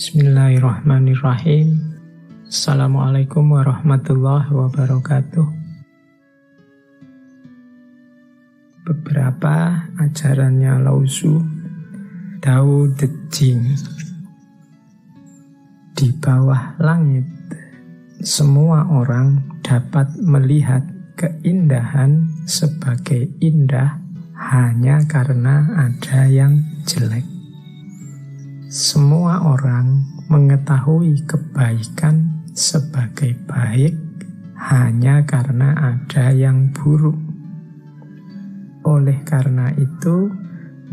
Bismillahirrahmanirrahim. Assalamualaikum warahmatullahi wabarakatuh. Beberapa ajarannya Lao Tzu, Tao Te Ching. Di bawah langit, semua orang dapat melihat keindahan sebagai indah hanya karena ada yang jelek. Semua orang mengetahui kebaikan sebagai baik hanya karena ada yang buruk. Oleh karena itu,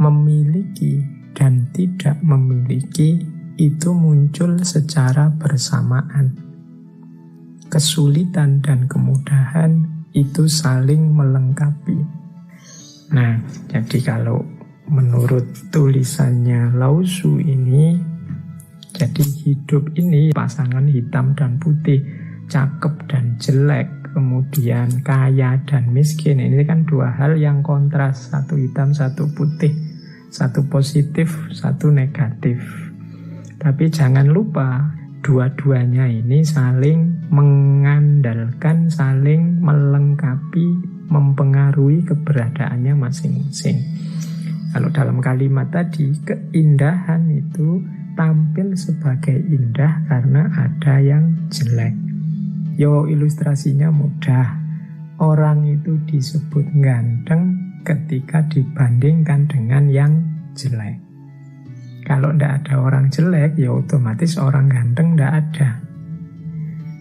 memiliki dan tidak memiliki itu muncul secara bersamaan. Kesulitan dan kemudahan itu saling melengkapi. Nah, jadi kalau menurut tulisannya Lao Tzu ini, jadi hidup ini pasangan hitam dan putih, cakep dan jelek, kemudian kaya dan miskin. Ini kan dua hal yang kontras, satu hitam, satu putih, satu positif, satu negatif. Tapi jangan lupa, dua-duanya ini saling mengandalkan, saling melengkapi, mempengaruhi keberadaannya masing-masing. Kalau dalam kalimat tadi, keindahan itu tampil sebagai indah karena ada yang jelek. Yo, ilustrasinya mudah. Orang itu disebut ganteng ketika dibandingkan dengan yang jelek. Kalau tidak ada orang jelek, ya otomatis orang ganteng tidak ada.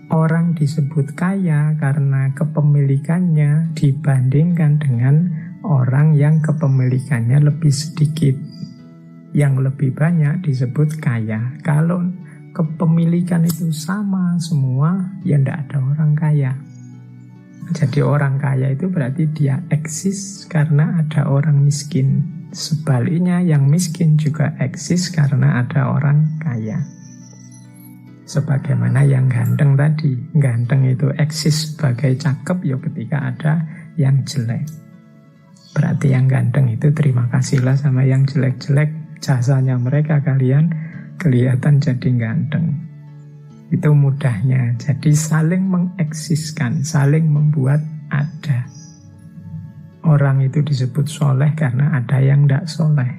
Orang disebut kaya karena kepemilikannya dibandingkan dengan orang yang kepemilikannya lebih sedikit. Yang lebih banyak disebut kaya. Kalau kepemilikan itu sama semua, ya tidak ada orang kaya. Jadi orang kaya itu berarti dia eksis karena ada orang miskin. Sebaliknya yang miskin juga eksis karena ada orang kaya. Sebagaimana yang ganteng tadi. Ganteng itu eksis sebagai cakep ya ketika ada yang jelek. Berarti yang ganteng itu terima kasihlah sama yang jelek-jelek. Jasanya mereka kalian kelihatan jadi ganteng. Itu mudahnya. Jadi saling mengeksiskan, saling membuat ada. Orang itu disebut soleh karena ada yang tidak soleh.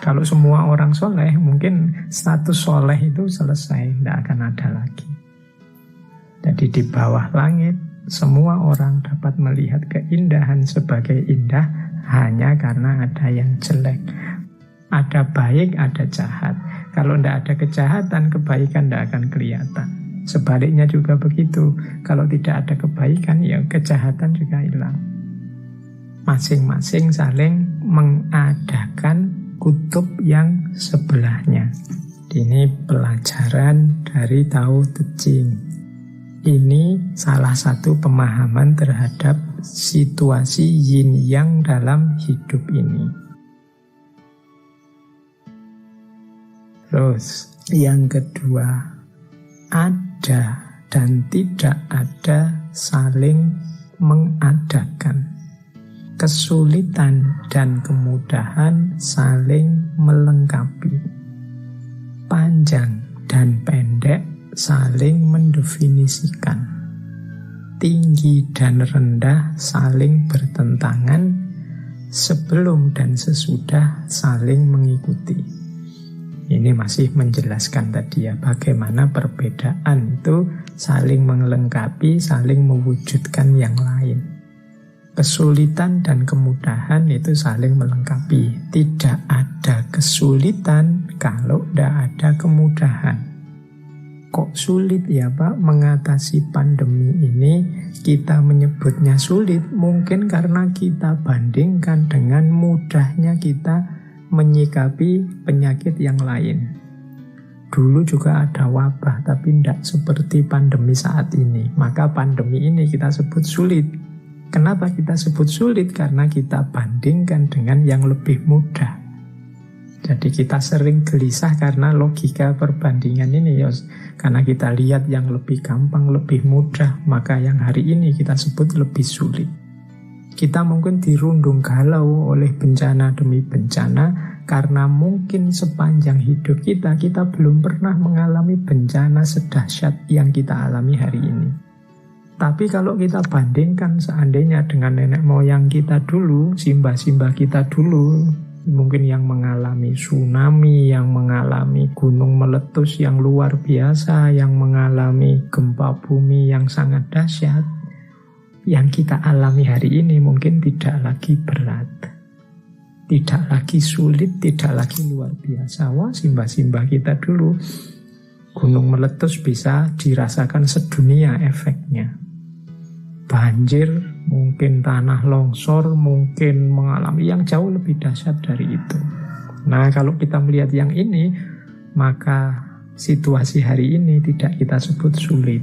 Kalau semua orang soleh, mungkin status soleh itu selesai, tidak akan ada lagi. Jadi di bawah langit, semua orang dapat melihat keindahan sebagai indah hanya karena ada yang jelek. Ada baik, ada jahat. Kalau tidak ada kejahatan, kebaikan tidak akan kelihatan. Sebaliknya juga begitu. Kalau tidak ada kebaikan, ya kejahatan juga hilang. Masing-masing saling mengadakan kutub yang sebelahnya. Ini pelajaran dari Tao Te Ching. Ini salah satu pemahaman terhadap situasi yin yang dalam hidup ini. Terus yang kedua, ada dan tidak ada saling mengadakan. Kesulitan dan kemudahan saling melengkapi. Panjang dan pendek saling mendefinisikan. Tinggi dan rendah saling bertentangan. Sebelum dan sesudah saling mengikuti. Ini masih menjelaskan tadi ya, bagaimana perbedaan itu saling melengkapi, saling mewujudkan yang lain. Kesulitan dan kemudahan itu saling melengkapi. Tidak ada kesulitan kalau tidak ada kemudahan. Kok sulit ya Pak mengatasi pandemi ini? Kita menyebutnya sulit mungkin karena kita bandingkan dengan mudahnya kita menyikapi penyakit yang lain. Dulu juga ada wabah, tapi tidak seperti pandemi saat ini. Maka pandemi ini kita sebut sulit. Kenapa kita sebut sulit? Karena kita bandingkan dengan yang lebih mudah. Jadi kita sering gelisah karena logika perbandingan ini, Yos. Karena kita lihat yang lebih gampang, lebih mudah, maka yang hari ini kita sebut lebih sulit. Kita mungkin dirundung galau oleh bencana demi bencana Karena mungkin sepanjang hidup kita belum pernah mengalami bencana sedahsyat yang kita alami hari ini. Tapi kalau kita bandingkan seandainya dengan nenek moyang kita dulu, simbah-simbah kita dulu, mungkin yang mengalami tsunami, yang mengalami gunung meletus yang luar biasa, yang mengalami gempa bumi yang sangat dahsyat, yang kita alami hari ini mungkin tidak lagi berat, tidak lagi sulit, tidak lagi luar biasa. Wah, simbah-simbah kita dulu gunung meletus bisa dirasakan sedunia efeknya. Banjir, mungkin tanah longsor, mungkin mengalami yang jauh lebih dahsyat dari itu. Nah, kalau kita melihat yang ini, maka situasi hari ini tidak kita sebut sulit.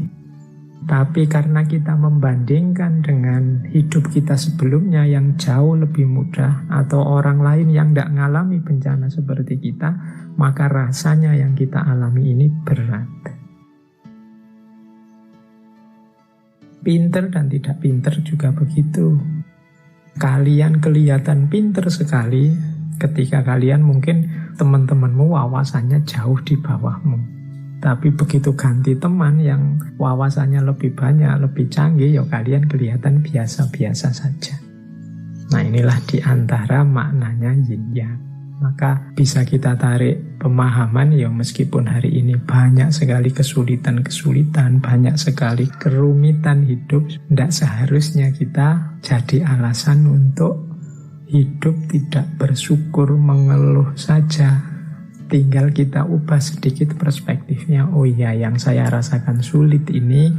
Tapi karena kita membandingkan dengan hidup kita sebelumnya yang jauh lebih mudah, atau orang lain yang tidak mengalami bencana seperti kita, maka rasanya yang kita alami ini berat. Pinter dan tidak pinter juga begitu. Kalian kelihatan pinter sekali ketika kalian mungkin teman-temanmu wawasannya jauh di bawahmu. Tapi begitu ganti teman yang wawasannya lebih banyak, lebih canggih, ya kalian kelihatan biasa-biasa saja. Nah, inilah di antara maknanya yin yang. Maka bisa kita tarik pemahaman, ya meskipun hari ini banyak sekali kesulitan-kesulitan, banyak sekali kerumitan hidup, tidak seharusnya kita jadi alasan untuk hidup tidak bersyukur, mengeluh saja. Tinggal kita ubah sedikit perspektifnya. Oh iya, yang saya rasakan sulit ini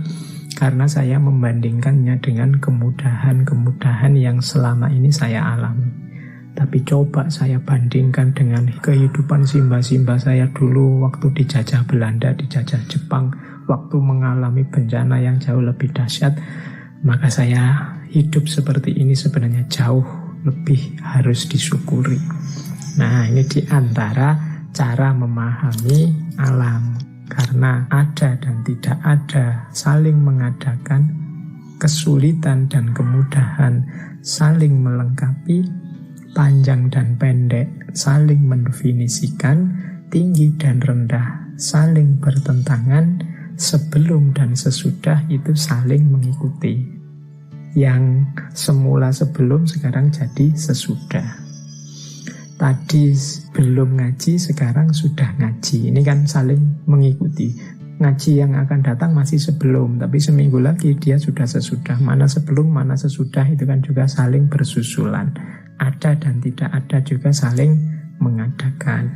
karena saya membandingkannya dengan kemudahan-kemudahan yang selama ini saya alami. Tapi coba saya bandingkan dengan kehidupan simbah-simbah saya dulu waktu dijajah Belanda, dijajah Jepang, waktu mengalami bencana yang jauh lebih dahsyat, maka saya hidup seperti ini sebenarnya jauh lebih harus disyukuri. Nah, ini di antara cara memahami alam. Karena ada dan tidak ada, saling mengadakan, kesulitan dan kemudahan saling melengkapi, panjang dan pendek saling mendefinisikan, tinggi dan rendah saling bertentangan, sebelum dan sesudah itu saling mengikuti. Yang semula sebelum sekarang jadi sesudah. Tadi belum ngaji, sekarang sudah ngaji. Ini kan saling mengikuti. Ngaji yang akan datang masih sebelum, tapi seminggu lagi dia sudah sesudah. Mana sebelum, mana sesudah, itu kan juga saling bersusulan. Ada dan tidak ada juga saling mengadakan.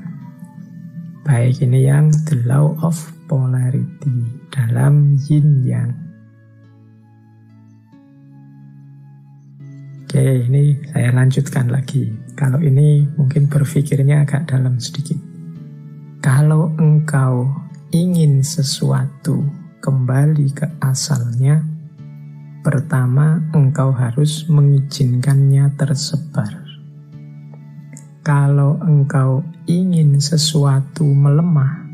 Baik, ini yang the law of polarity dalam yin yang. Oke, ini saya lanjutkan lagi. Kalau ini mungkin berpikirnya agak dalam sedikit. Kalau engkau ingin sesuatu kembali ke asalnya, pertama engkau harus mengizinkannya tersebar. Kalau engkau ingin sesuatu melemah,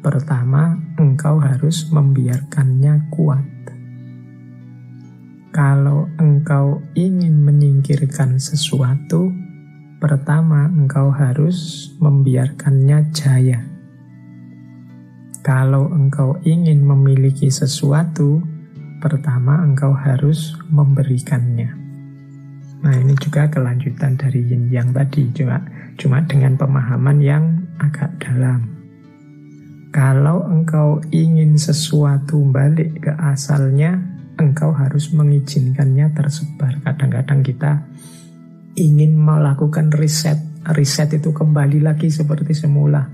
pertama engkau harus membiarkannya kuat. Kalau engkau ingin menyingkirkan sesuatu, pertama engkau harus membiarkannya jaya. Kalau engkau ingin memiliki sesuatu, pertama engkau harus memberikannya. Nah, ini juga kelanjutan dari yin yang tadi, cuma dengan pemahaman yang agak dalam. Kalau engkau ingin sesuatu balik ke asalnya, engkau harus mengizinkannya tersebar. Kadang-kadang kita ingin melakukan riset itu kembali lagi seperti semula.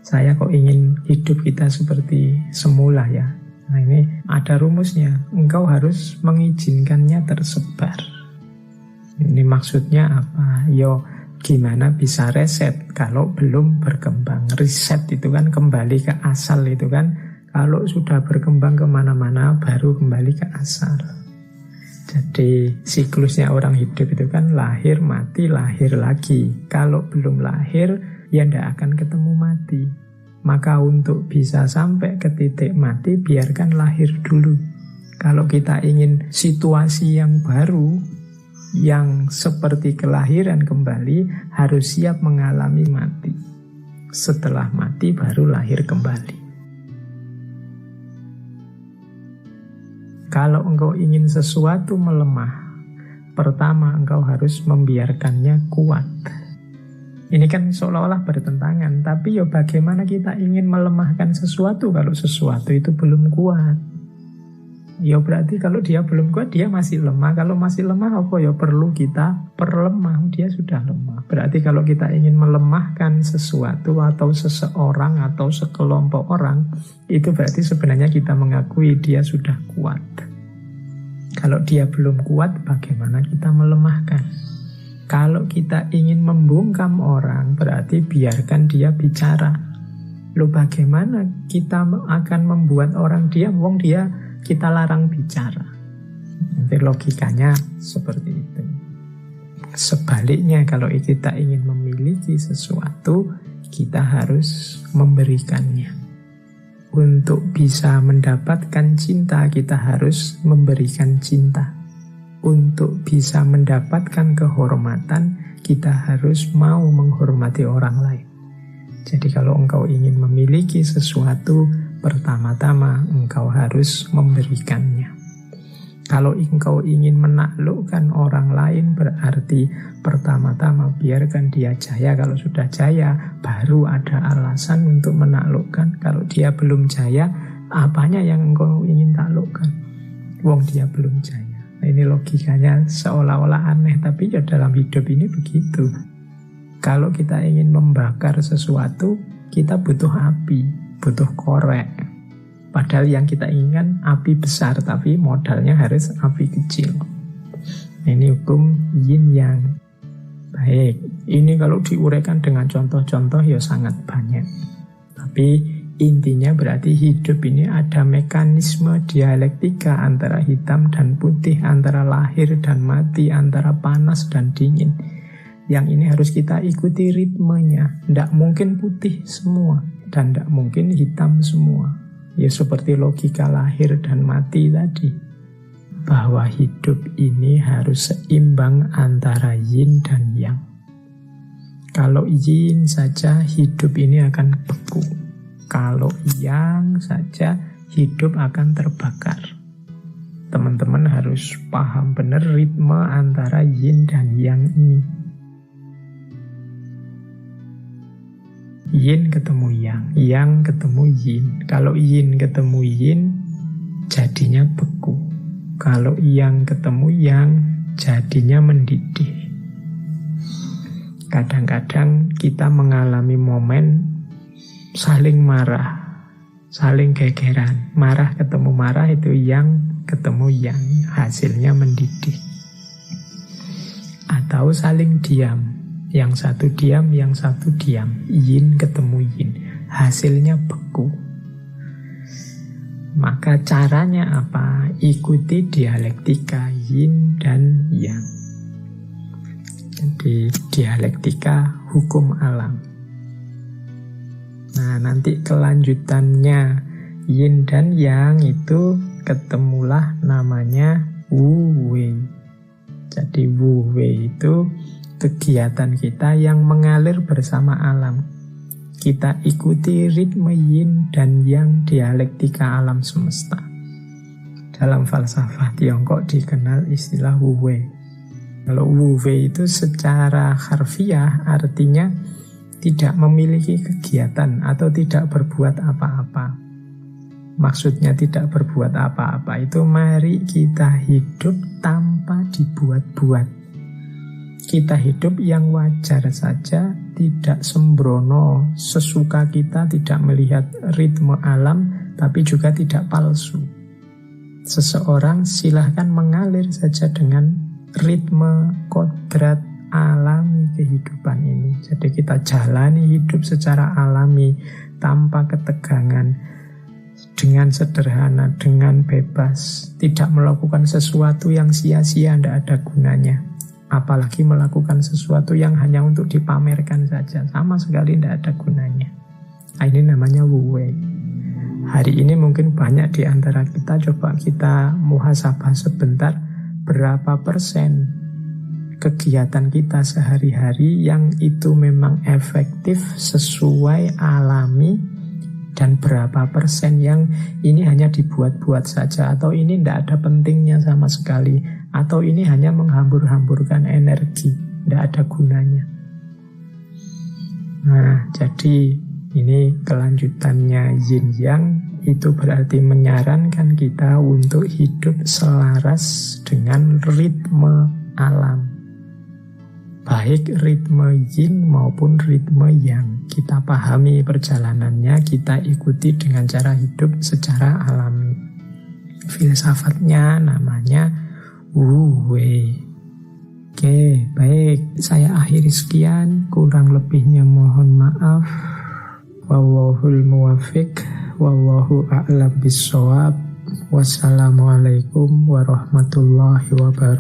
Saya kok ingin hidup kita seperti semula ya. Nah, ini ada rumusnya. Engkau harus mengizinkannya tersebar. Ini maksudnya apa? Yo, gimana bisa reset kalau belum berkembang? Riset itu kan kembali ke asal itu kan. Kalau sudah berkembang kemana-mana baru kembali ke asal. Jadi siklusnya orang hidup itu kan lahir, mati, lahir lagi. Kalau belum lahir, ya tidak akan ketemu mati. Maka untuk bisa sampai ke titik mati, biarkan lahir dulu. Kalau kita ingin situasi yang baru, yang seperti kelahiran kembali harus siap mengalami mati. Setelah mati baru lahir kembali. Kalau engkau ingin sesuatu melemah, pertama engkau harus membiarkannya kuat. Ini kan seolah-olah bertentangan, tapi ya bagaimana kita ingin melemahkan sesuatu kalau sesuatu itu belum kuat? Ya berarti kalau dia belum kuat, dia masih lemah. Kalau masih lemah, apa ya perlu kita perlemah? Dia sudah lemah. Berarti kalau kita ingin melemahkan sesuatu atau seseorang atau sekelompok orang, itu berarti sebenarnya kita mengakui dia sudah kuat. Kalau dia belum kuat, bagaimana kita melemahkan? Kalau kita ingin membungkam orang, berarti biarkan dia bicara. Loh bagaimana kita akan membuat orang diam, wong dia kita larang bicara? Nanti logikanya seperti itu. Sebaliknya, kalau kita ingin memiliki sesuatu, kita harus memberikannya. Untuk bisa mendapatkan cinta, kita harus memberikan cinta. Untuk bisa mendapatkan kehormatan, kita harus mau menghormati orang lain. Jadi kalau engkau ingin memiliki sesuatu, pertama-tama engkau harus memberikannya. Kalau engkau ingin menaklukkan orang lain, berarti pertama-tama biarkan dia jaya. Kalau sudah jaya, baru ada alasan untuk menaklukkan. Kalau dia belum jaya, apanya yang engkau ingin taklukkan? Wong dia belum jaya. Nah, ini logikanya seolah-olah aneh, tapi ya dalam hidup ini begitu. Kalau kita ingin membakar sesuatu, kita butuh api, butuh korek. Padahal yang kita inginkan api besar, tapi modalnya harus api kecil. Ini hukum yin yang baik. Ini kalau diuraikan dengan contoh-contoh ya sangat banyak. Tapi intinya berarti hidup ini ada mekanisme dialektika antara hitam dan putih, antara lahir dan mati, antara panas dan dingin. Yang ini harus kita ikuti ritmenya. Tidak mungkin putih semua dan tidak mungkin hitam semua. Ya seperti logika lahir dan mati tadi, bahwa hidup ini harus seimbang antara yin dan yang. Kalau yin saja, hidup ini akan beku. Kalau yang saja, hidup akan terbakar. Teman-teman harus paham benar ritme antara yin dan yang ini. Yin ketemu yang ketemu yin. Kalau yin ketemu yin, jadinya beku. Kalau yang ketemu yang, jadinya mendidih. Kadang-kadang kita mengalami momen saling marah, saling gegeran. Marah ketemu marah, itu yang ketemu yang, hasilnya mendidih. Atau saling diam, yang satu diam, yang satu diam. Yin ketemu yin, hasilnya beku. Maka caranya apa? Ikuti dialektika yin dan yang. Jadi dialektika hukum alam. Nah, nanti kelanjutannya yin dan yang itu ketemulah namanya wu wei. Jadi wu wei itu kegiatan kita yang mengalir bersama alam. Kita ikuti ritme yin dan yang dialektika alam semesta. Dalam falsafah Tiongkok dikenal istilah wu wei. Kalau wu wei itu secara harfiah artinya tidak memiliki kegiatan atau tidak berbuat apa-apa. Maksudnya tidak berbuat apa-apa itu mari kita hidup tanpa dibuat-buat. Kita hidup yang wajar saja, tidak sembrono, sesuka kita, tidak melihat ritme alam, tapi juga tidak palsu. Seseorang silahkan mengalir saja dengan ritme kodrat alami kehidupan ini. Jadi kita jalani hidup secara alami, tanpa ketegangan, dengan sederhana, dengan bebas, tidak melakukan sesuatu yang sia-sia, tidak ada gunanya. Apalagi melakukan sesuatu yang hanya untuk dipamerkan saja, sama sekali tidak ada gunanya. Nah, ini namanya wu wei. Hari ini mungkin banyak di antara kita, coba kita muhasabah sebentar, berapa persen kegiatan kita sehari-hari yang itu memang efektif, sesuai, alami, dan berapa persen yang ini hanya dibuat-buat saja, atau ini tidak ada pentingnya sama sekali, atau ini hanya menghambur-hamburkan energi, tidak ada gunanya. Nah, jadi ini kelanjutannya yin yang, itu berarti menyarankan kita untuk hidup selaras dengan ritme alam. Baik ritme yin maupun ritme yang. Kita pahami perjalanannya, kita ikuti dengan cara hidup secara alami. Filsafatnya namanya Wu Wei. Oke, baik. Saya akhiri sekian. Kurang lebihnya mohon maaf. Wallahul muwaffiq. Wallahu a'lam bissawab. Wassalamualaikum warahmatullahi wabarakatuh.